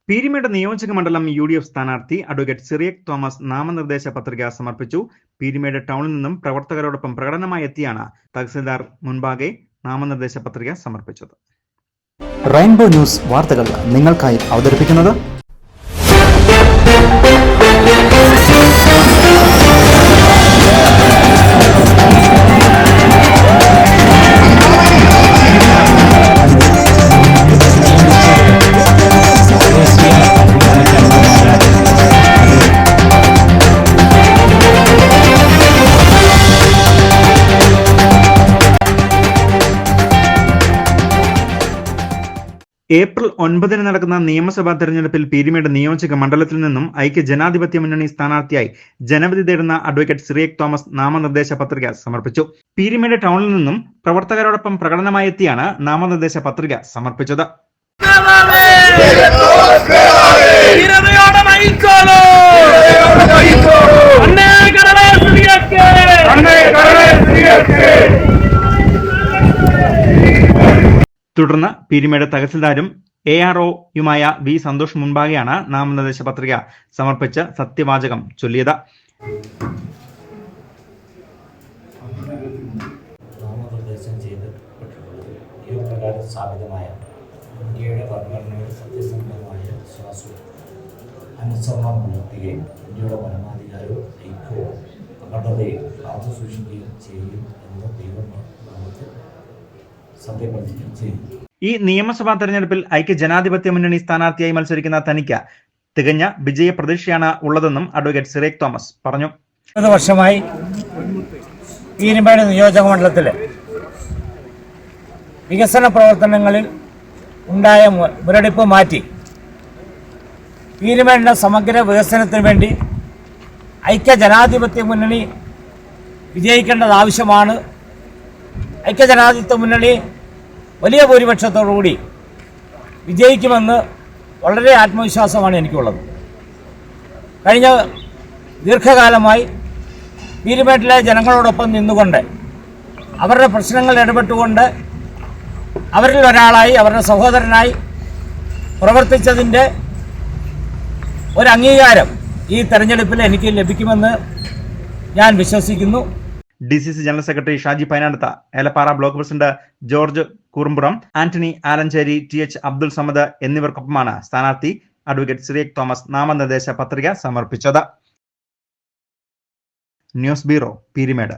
പീരിമേട് നിയോജക മണ്ഡലം UDF സ്ഥാനാർത്ഥി അഡ്വക്കേറ്റ് സിറിയക് തോമസ് നാമനിർദ്ദേശ പത്രിക സമർപ്പിച്ചു. പീരിമേട് ടൗണിൽ നിന്നും പ്രവർത്തകരോടൊപ്പം പ്രകടനമായി എത്തിയാണ് തഹസിൽദാർ മുൻപാകെ നാമനിർദ്ദേശ പത്രിക സമർപ്പിച്ചത്. റെയിൻബോ ന്യൂസ് വാർത്തകൾ നിങ്ങൾക്കായി അവതരിപ്പിക്കുന്നത് ഏപ്രിൽ 9 നടക്കുന്ന നിയമസഭാ തെരഞ്ഞെടുപ്പിൽ പീരിമേട് നിയോജക മണ്ഡലത്തിൽ നിന്നും ഐക്യ ജനാധിപത്യ മുന്നണി സ്ഥാനാർത്ഥിയായി ജനവിധി തേടുന്ന അഡ്വക്കേറ്റ് സിറിയക് തോമസ് നാമനിർദ്ദേശ പത്രിക സമർപ്പിച്ചു. പീരിമേട് ടൗണിൽ നിന്നും പ്രവർത്തകരോടൊപ്പം പ്രകടനമായി എത്തിയാണ് നാമനിർദ്ദേശ പത്രിക സമർപ്പിച്ചത്. തുടർന്ന് പീരിമേട് തഹസിൽദാരും ARO-യുമായ V. സന്തോഷ് മുൻപാകെയാണ് നാമനിർദ്ദേശ പത്രിക സമർപ്പിച്ച് സത്യവാചകം ചൊല്ലിയത്. നാമനിർദ്ദേശം ചെയ്യപ്പെട്ടിട്ടുള്ളത് നിയമപ്രകാരം സ്ഥാപിതമായ ഇന്ത്യയുടെ ഭരണഘടനയുടെ സത്യസന്ധമായ വിശ്വാസവും അനുസരണം പുലർത്തുകയും ഇന്ത്യയുടെ പരമാധികാരവും ഐക്യവും അഖണ്ഡതയും കാത്തു സൂക്ഷിക്കുകയും ചെയ്യും എന്ന് ദൈവം നമുക്ക് സത്യപ്രതിജ്ഞ ചെയ്യും. ഈ നിയമസഭാ തെരഞ്ഞെടുപ്പിൽ ഐക്യ ജനാധിപത്യ മുന്നണി സ്ഥാനാർത്ഥിയായി മത്സരിക്കുന്ന തനിക്ക് തികഞ്ഞ വിജയ പ്രതീക്ഷയാണ് ഉള്ളതെന്നും അഡ്വക്കേറ്റ് സിറിയക് തോമസ് പറഞ്ഞു. 30 വർഷമായി പീരിമേട് നിയോജക മണ്ഡലത്തിലെ വികസന പ്രവർത്തനങ്ങളിൽ ഉണ്ടായ മുരടിപ്പ് മാറ്റി പീരിമേടിന്റെ സമഗ്ര വികസനത്തിന് വേണ്ടി ഐക്യ ജനാധിപത്യ മുന്നണി വിജയിക്കേണ്ടത് ആവശ്യമാണ്. ഐക്യ ജനാധിപത്യ മുന്നണി വലിയ ഭൂരിപക്ഷത്തോടുകൂടി വിജയിക്കുമെന്ന് വളരെ ആത്മവിശ്വാസമാണ് എനിക്കുള്ളത്. കഴിഞ്ഞ ദീർഘകാലമായി പീരിമേട്ടിലെ ജനങ്ങളോടൊപ്പം നിന്നുകൊണ്ട് അവരുടെ പ്രശ്നങ്ങൾ ഇടപെട്ടുകൊണ്ട് അവരിൽ ഒരാളായി അവരുടെ സഹോദരനായി പ്രവർത്തിച്ചതിൻ്റെ ഒരു അംഗീകാരം ഈ തെരഞ്ഞെടുപ്പിൽ എനിക്ക് ലഭിക്കുമെന്ന് ഞാൻ വിശ്വസിക്കുന്നു. DCC general secretary Shaji Painadath, Elappara block president George Kurumpuram, Antony Alencherry, TH Abdul Samad എന്നിവർക്കൊപ്പമാണ് സ്ഥാനാർത്ഥി അഡ്വക്കേറ്റ് സിറിയക് തോമസ് നാമനിർദ്ദേശ പത്രിക സമർപ്പിച്ചത്. News bureau, Peermade.